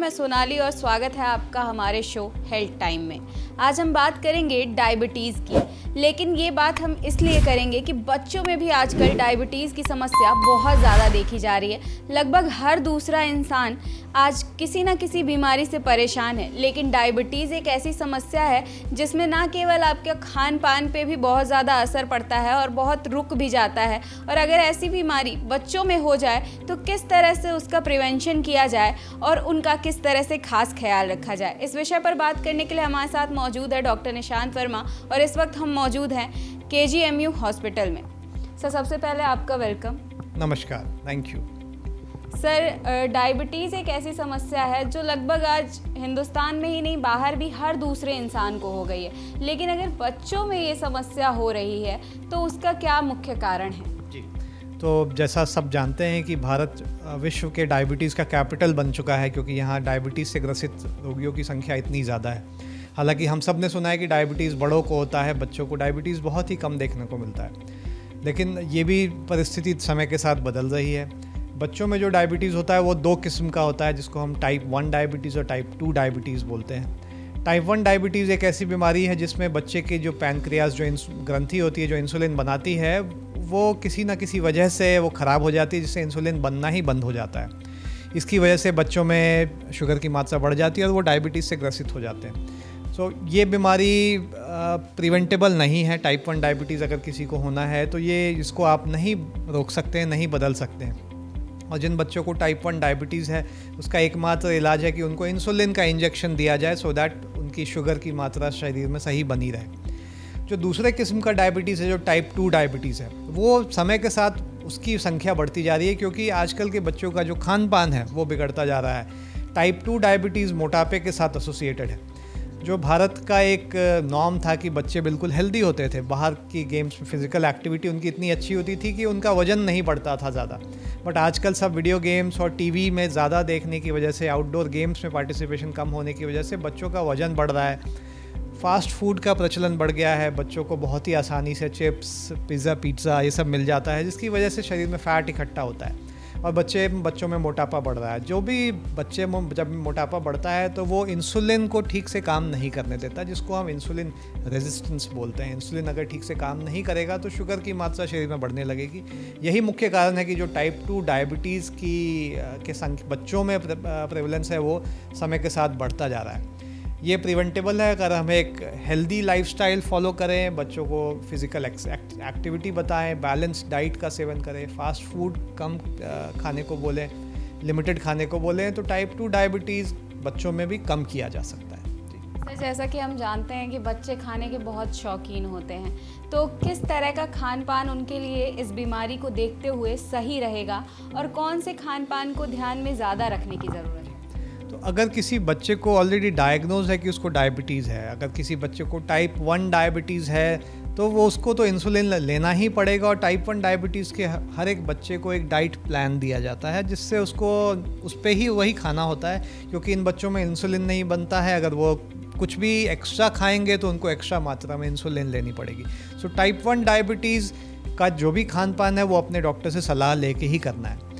मैं सोनाली और स्वागत है आपका हमारे शो हेल्थ टाइम में। आज हम बात करेंगे डायबिटीज़ की, लेकिन ये बात हम इसलिए करेंगे कि बच्चों में भी आजकल डायबिटीज़ की समस्या बहुत ज़्यादा देखी जा रही है। लगभग हर दूसरा इंसान आज किसी न किसी बीमारी से परेशान है, लेकिन डायबिटीज़ एक ऐसी समस्या है जिसमें ना केवल आपके खान पान पे भी बहुत ज़्यादा असर पड़ता है और बहुत रुक भी जाता है। और अगर ऐसी बीमारी बच्चों में हो जाए तो किस तरह से उसका प्रिवेंशन किया जाए और उनका किस तरह से खास ख्याल रखा जाए, इस विषय पर बात करने के लिए हमारे साथ मौजूद है डॉक्टर निशांत वर्मा और इस वक्त हम मौजूद हैं KGMU हॉस्पिटल में। सर, सबसे पहले आपका वेलकम। नमस्कार, थैंक यू। सर, डायबिटीज़ एक ऐसी समस्या है जो लगभग आज हिंदुस्तान में ही नहीं बाहर भी हर दूसरे इंसान को हो गई है, लेकिन अगर बच्चों में ये समस्या हो रही है तो उसका क्या मुख्य कारण है? जी, तो जैसा सब जानते हैं कि भारत विश्व के डायबिटीज़ का कैपिटल बन चुका है, क्योंकि यहाँ डायबिटीज़ से ग्रसित रोगियों की संख्या इतनी ज़्यादा है। हालांकि हम सब ने सुना है कि डायबिटीज़ बड़ों को होता है, बच्चों को डायबिटीज़ बहुत ही कम देखने को मिलता है। लेकिन ये भी परिस्थिति समय के साथ बदल रही है। बच्चों में जो डायबिटीज़ होता है वो दो किस्म का होता है, जिसको हम टाइप 1 डायबिटीज़ और टाइप 2 डायबिटीज़ बोलते हैं। टाइप 1 डायबिटीज़ एक ऐसी बीमारी है जिसमें बच्चे की जो पैनक्रियाज जो ग्रंथि होती है जो इंसुलिन बनाती है, वो किसी ना किसी वजह से वो ख़राब हो जाती है, जिससे इंसुलिन बनना ही बंद हो जाता है। इसकी वजह से बच्चों में शुगर की मात्रा बढ़ जाती है और वो डायबिटीज़ से ग्रसित हो जाते हैं। सो ये बीमारी प्रिवेंटेबल नहीं है। टाइप 1 डायबिटीज़ अगर किसी को होना है तो ये इसको आप नहीं रोक सकते हैं, नहीं बदल सकते हैं। और जिन बच्चों को टाइप 1 डायबिटीज़ है उसका एकमात्र इलाज है कि उनको इंसुलिन का इंजेक्शन दिया जाए, सो दैट उनकी शुगर की मात्रा शरीर में सही बनी रहे। जो दूसरे किस्म का डायबिटीज़ है, जो टाइप 2 डायबिटीज़ है, वो समय के साथ उसकी संख्या बढ़ती जा रही है, क्योंकि आजकल के बच्चों का जो खान पान है वो बिगड़ता जा रहा है। टाइप 2 डायबिटीज़ मोटापे के साथ एसोसिएटेड है। जो भारत का एक नॉर्म था कि बच्चे बिल्कुल हेल्दी होते थे, बाहर की गेम्स में फिज़िकल एक्टिविटी उनकी इतनी अच्छी होती थी कि उनका वज़न नहीं बढ़ता था ज़्यादा। बट आजकल सब वीडियो गेम्स और टीवी में ज़्यादा देखने की वजह से, आउटडोर गेम्स में पार्टिसिपेशन कम होने की वजह से बच्चों का वज़न बढ़ रहा है। फ़ास्ट फूड का प्रचलन बढ़ गया है, बच्चों को बहुत ही आसानी से चिप्स, पिज़्ज़ा ये सब मिल जाता है, जिसकी वजह से शरीर में फ़ैट इकट्ठा होता है और बच्चों में मोटापा बढ़ रहा है। जो भी बच्चे में जब मोटापा बढ़ता है तो वो इंसुलिन को ठीक से काम नहीं करने देता, जिसको हम इंसुलिन रेजिस्टेंस बोलते हैं। इंसुलिन अगर ठीक से काम नहीं करेगा तो शुगर की मात्रा शरीर में बढ़ने लगेगी। यही मुख्य कारण है कि जो टाइप 2 डायबिटीज़ के बच्चों में प्रेवलेंस है वो समय के साथ बढ़ता जा रहा है। ये प्रिवेंटेबल है अगर हम एक हेल्दी लाइफस्टाइल फॉलो करें, बच्चों को फिज़िकल एक्टिविटी बताएं, बैलेंस डाइट का सेवन करें, फास्ट फूड कम खाने को बोलें, लिमिटेड खाने को बोलें, तो टाइप 2 डायबिटीज़ बच्चों में भी कम किया जा सकता है। सर, जैसा कि हम जानते हैं कि बच्चे खाने के बहुत शौकीन होते हैं, तो किस तरह का खान पान उनके लिए इस बीमारी को देखते हुए सही रहेगा और कौन से खान पान को ध्यान में ज़्यादा रखने की ज़रूरत है? तो अगर किसी बच्चे को ऑलरेडी डायग्नोज है कि उसको डायबिटीज़ है, अगर किसी बच्चे को टाइप 1 डायबिटीज़ है तो वो उसको तो इंसुलिन लेना ही पड़ेगा। और टाइप 1 डायबिटीज़ के हर एक बच्चे को एक डाइट प्लान दिया जाता है, जिससे उसको उस पर ही वही खाना होता है, क्योंकि इन बच्चों में इंसुलिन नहीं बनता है। अगर वो कुछ भी एक्स्ट्रा खाएंगे तो उनको एक्स्ट्रा मात्रा में इंसुलिन लेनी पड़ेगी। सो टाइप 1 डायबिटीज़ का जो भी खान पान है वो अपने डॉक्टर से सलाह लेके ही करना है।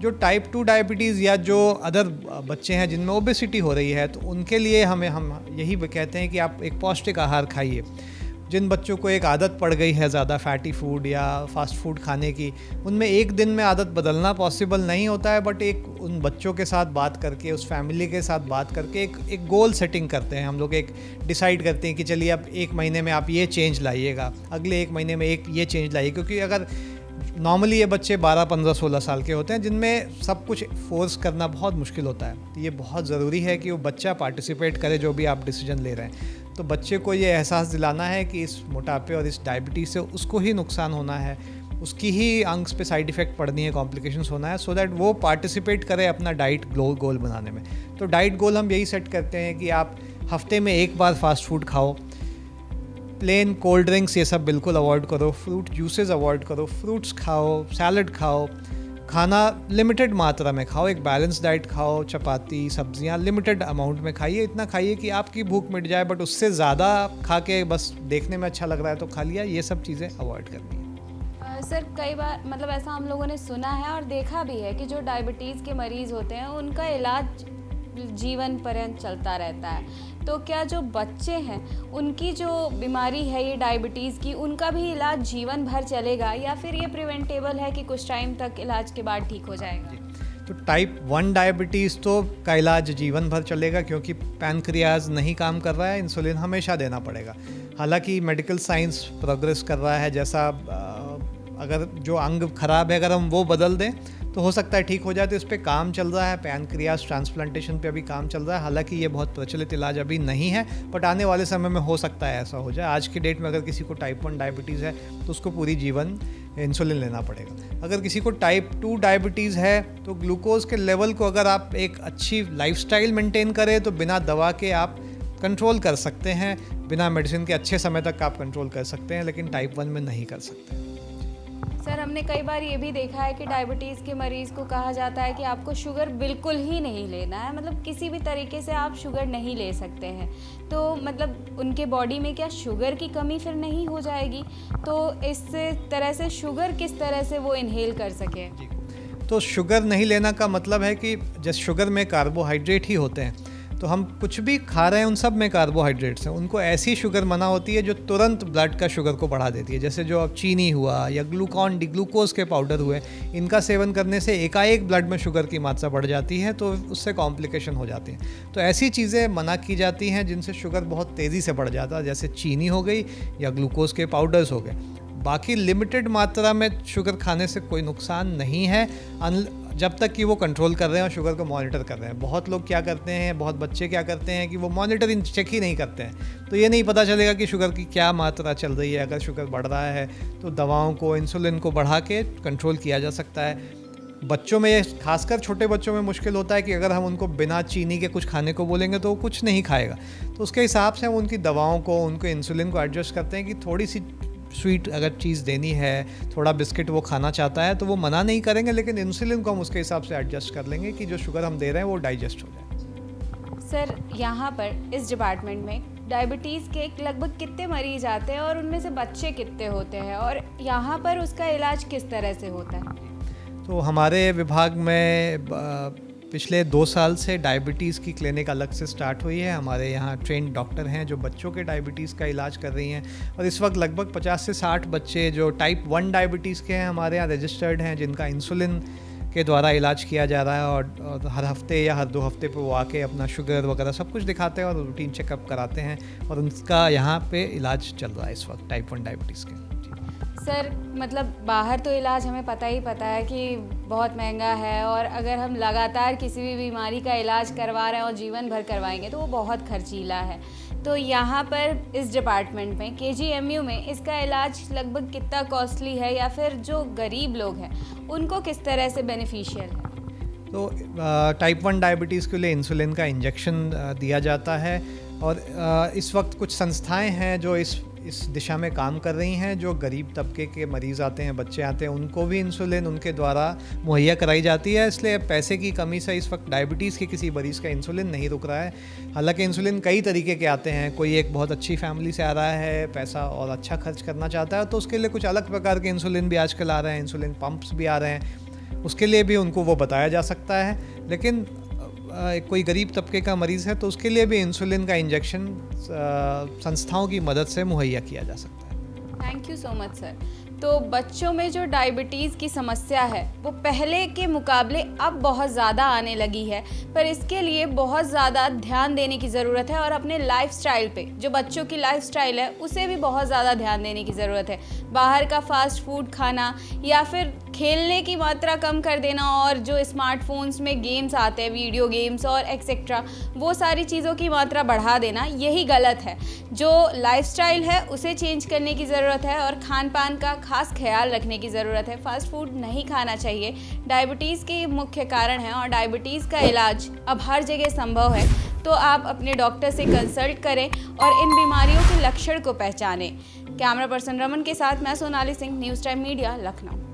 जो टाइप 2 डायबिटीज़ या जो अदर बच्चे हैं जिनमें ओबेसिटी हो रही है, तो उनके लिए हम यही कहते हैं कि आप एक पौष्टिक आहार खाइए। जिन बच्चों को एक आदत पड़ गई है ज़्यादा फैटी फूड या फास्ट फूड खाने की, उनमें एक दिन में आदत बदलना पॉसिबल नहीं होता है, बट एक उन बच्चों के साथ बात करके, उस फैमिली के साथ बात करके एक गोल सेटिंग करते हैं हम लोग। एक डिसाइड करते हैं कि चलिए अब 1 महीने में आप ये चेंज लाइएगा, अगले 1 महीने में ये चेंज लाइए। क्योंकि अगर नॉर्मली ये बच्चे 12, 15, 16 साल के होते हैं, जिनमें सब कुछ फोर्स करना बहुत मुश्किल होता है, तो ये बहुत ज़रूरी है कि वो बच्चा पार्टिसिपेट करे जो भी आप डिसीजन ले रहे हैं। तो बच्चे को ये एहसास दिलाना है कि इस मोटापे और इस डायबिटीज़ से उसको ही नुकसान होना है, उसकी ही अंग्स पे साइड इफ़ेक्ट पड़नी है, कॉम्प्लिकेशंस होना है, सो दैट वो पार्टिसिपेट करे अपना डाइट गोल बनाने में। तो डाइट गोल हम यही सेट करते हैं कि आप हफ्ते में 1 बार फास्ट फूड खाओ, प्लेन कोल्ड ड्रिंक्स ये सब बिल्कुल अवॉइड करो, फ्रूट जूसेस अवॉइड करो, फ्रूट्स खाओ, सैलड खाओ, खाना लिमिटेड मात्रा में खाओ, एक बैलेंस डाइट खाओ, चपाती सब्जियां लिमिटेड अमाउंट में खाइए। इतना खाइए कि आपकी भूख मिट जाए, बट उससे ज़्यादा खा के बस देखने में अच्छा लग रहा है तो खा लिया, ये सब चीज़ें अवॉइड करनी है। सर, कई बार मतलब ऐसा हम लोगों ने सुना है और देखा भी है कि जो डायबिटीज़ के मरीज़ होते हैं उनका इलाज जीवन पर्यंत चलता रहता है। तो क्या जो बच्चे हैं उनकी जो बीमारी है ये डायबिटीज़ की, उनका भी इलाज जीवन भर चलेगा या फिर ये प्रिवेंटेबल है कि कुछ टाइम तक इलाज के बाद ठीक हो जाएगा? तो टाइप 1 डायबिटीज़ तो का इलाज जीवन भर चलेगा, क्योंकि पैनक्रियाज नहीं काम कर रहा है, इंसुलिन हमेशा देना पड़ेगा। हालांकि मेडिकल साइंस प्रोग्रेस कर रहा है, जैसा अगर जो अंग खराब है अगर हम वो बदल दें तो हो सकता है ठीक हो जाए, तो इस पे काम चल रहा है। पैनक्रियाज ट्रांसप्लांटेशन पे अभी काम चल रहा है। हालांकि ये बहुत प्रचलित इलाज अभी नहीं है, बट आने वाले समय में हो सकता है ऐसा हो जाए। आज की डेट में अगर किसी को टाइप 1 डायबिटीज़ है तो उसको पूरी जीवन इंसुलिन लेना पड़ेगा। अगर किसी को टाइप 2 डायबिटीज़ है तो ग्लूकोज के लेवल को अगर आप एक अच्छी लाइफस्टाइल मेंटेन करें तो बिना दवा के आप कंट्रोल कर सकते हैं, बिना मेडिसिन के अच्छे समय तक आप कंट्रोल कर सकते हैं, लेकिन टाइप 1 में नहीं कर सकते। सर, हमने कई बार ये भी देखा है कि डायबिटीज़ के मरीज़ को कहा जाता है कि आपको शुगर बिल्कुल ही नहीं लेना है, मतलब किसी भी तरीके से आप शुगर नहीं ले सकते हैं। तो मतलब उनके बॉडी में क्या शुगर की कमी फिर नहीं हो जाएगी? तो इस तरह से शुगर किस तरह से वो इनहेल कर सके? तो शुगर नहीं लेना का मतलब है कि जैसे शुगर में कार्बोहाइड्रेट ही होते हैं, तो हम कुछ भी खा रहे हैं उन सब में कार्बोहाइड्रेट्स हैं। उनको ऐसी शुगर मना होती है जो तुरंत ब्लड का शुगर को बढ़ा देती है, जैसे जो अब चीनी हुआ या ग्लूकोज के पाउडर हुए, इनका सेवन करने से एकाएक ब्लड में शुगर की मात्रा बढ़ जाती है, तो उससे कॉम्प्लिकेशन हो जाती हैं। तो ऐसी चीज़ें मना की जाती हैं जिनसे शुगर बहुत तेज़ी से बढ़ जाता है, जैसे चीनी हो गई या ग्लूकोज के पाउडर्स हो गए। बाकी लिमिटेड मात्रा में शुगर खाने से कोई नुकसान नहीं है, जब तक कि वो कंट्रोल कर रहे हैं और शुगर को मॉनिटर कर रहे हैं। बहुत लोग क्या करते हैं, बहुत बच्चे क्या करते हैं कि वो मॉनिटरिंग चेक ही नहीं करते हैं, तो ये नहीं पता चलेगा कि शुगर की क्या मात्रा चल रही है। अगर शुगर बढ़ रहा है तो दवाओं को, इंसुलिन को बढ़ा के कंट्रोल किया जा सकता है। बच्चों में, खासकर छोटे बच्चों में मुश्किल होता है कि अगर हम उनको बिना चीनी के कुछ खाने को बोलेंगे तो वो कुछ नहीं खाएगा, तो उसके हिसाब से हम उनकी दवाओं को, उनको इंसुलिन को एडजस्ट करते हैं कि थोड़ी सी स्वीट अगर चीज़ देनी है, थोड़ा बिस्किट वो खाना चाहता है तो वो मना नहीं करेंगे, लेकिन इंसुलिन को हम उसके हिसाब से एडजस्ट कर लेंगे कि जो शुगर हम दे रहे हैं वो डाइजेस्ट हो जाए। सर, यहाँ पर इस डिपार्टमेंट में डायबिटीज़ के लगभग कितने मरीज आते हैं और उनमें से बच्चे कितने होते हैं, और यहाँ पर उसका इलाज किस तरह से होता है? तो हमारे विभाग में पिछले 2 साल से डायबिटीज़ की क्लिनिक अलग से स्टार्ट हुई है। हमारे यहाँ ट्रेंड डॉक्टर हैं जो बच्चों के डायबिटीज़ का इलाज कर रही हैं, और इस वक्त लगभग 50 से 60 बच्चे जो टाइप 1 डायबिटीज़ के हैं हमारे यहाँ रजिस्टर्ड हैं, जिनका इंसुलिन के द्वारा इलाज किया जा रहा है। और हर हफ्ते या हर 2 हफ्ते पे वो आके अपना शुगर वगैरह सब कुछ दिखाते हैं और रूटीन चेकअप कराते हैं, और उनका यहाँ पे इलाज चल रहा है इस वक्त टाइप 1 डायबिटीज़ के। सर, मतलब बाहर तो इलाज हमें पता है कि बहुत महंगा है, और अगर हम लगातार किसी भी बीमारी का इलाज करवा रहे हैं और जीवन भर करवाएंगे तो वो बहुत खर्चीला है। तो यहाँ पर इस डिपार्टमेंट में KGMU में इसका इलाज लगभग कितना कॉस्टली है, या फिर जो गरीब लोग हैं उनको किस तरह से बेनिफिशियल है? तो टाइप 1 डायबिटीज़ के लिए इंसुलिन का इंजेक्शन दिया जाता है, और इस वक्त कुछ संस्थाएं हैं जो इस दिशा में काम कर रही हैं। जो गरीब तबके के मरीज़ आते हैं, बच्चे आते हैं, उनको भी इंसुलिन उनके द्वारा मुहैया कराई जाती है। इसलिए पैसे की कमी से इस वक्त डायबिटीज़ के किसी मरीज़ का इंसुलिन नहीं रुक रहा है। हालांकि इंसुलिन कई तरीके के आते हैं, कोई एक बहुत अच्छी फैमिली से आ रहा है, पैसा और अच्छा खर्च करना चाहता है, तो उसके लिए कुछ अलग प्रकार के इंसुलिन भी आजकल आ रहे हैं, इंसुलिन पंप्स भी आ रहे हैं, उसके लिए भी उनको वो बताया जा सकता है। लेकिन कोई गरीब तबके का मरीज़ है तो उसके लिए भी इंसुलिन का इंजेक्शन संस्थाओं की मदद से मुहैया किया जा सकता है। Thank you so much sir. तो बच्चों में जो डायबिटीज़ की समस्या है वो पहले के मुकाबले अब बहुत ज़्यादा आने लगी है, पर इसके लिए बहुत ज़्यादा ध्यान देने की ज़रूरत है, और अपने लाइफस्टाइल पे, जो बच्चों की लाइफस्टाइल है उसे भी बहुत ज़्यादा ध्यान देने की ज़रूरत है। बाहर का फास्ट फूड खाना या फिर खेलने की मात्रा कम कर देना, और जो स्मार्टफोन्स में गेम्स आते हैं, वीडियो गेम्स और एक्सेट्रा, वो सारी चीज़ों की मात्रा बढ़ा देना, यही गलत है। जो लाइफस्टाइल है उसे चेंज करने की ज़रूरत है, और खान पान का खास ख्याल रखने की ज़रूरत है। फास्ट फूड नहीं खाना चाहिए, डायबिटीज़ के मुख्य कारण है, और डायबिटीज़ का इलाज अब हर जगह संभव है। तो आप अपने डॉक्टर से कंसल्ट करें और इन बीमारियों के लक्षण को पहचानें। कैमरा पर्सन रमन के साथ मैं Sonali Singh, news time media, Lucknow.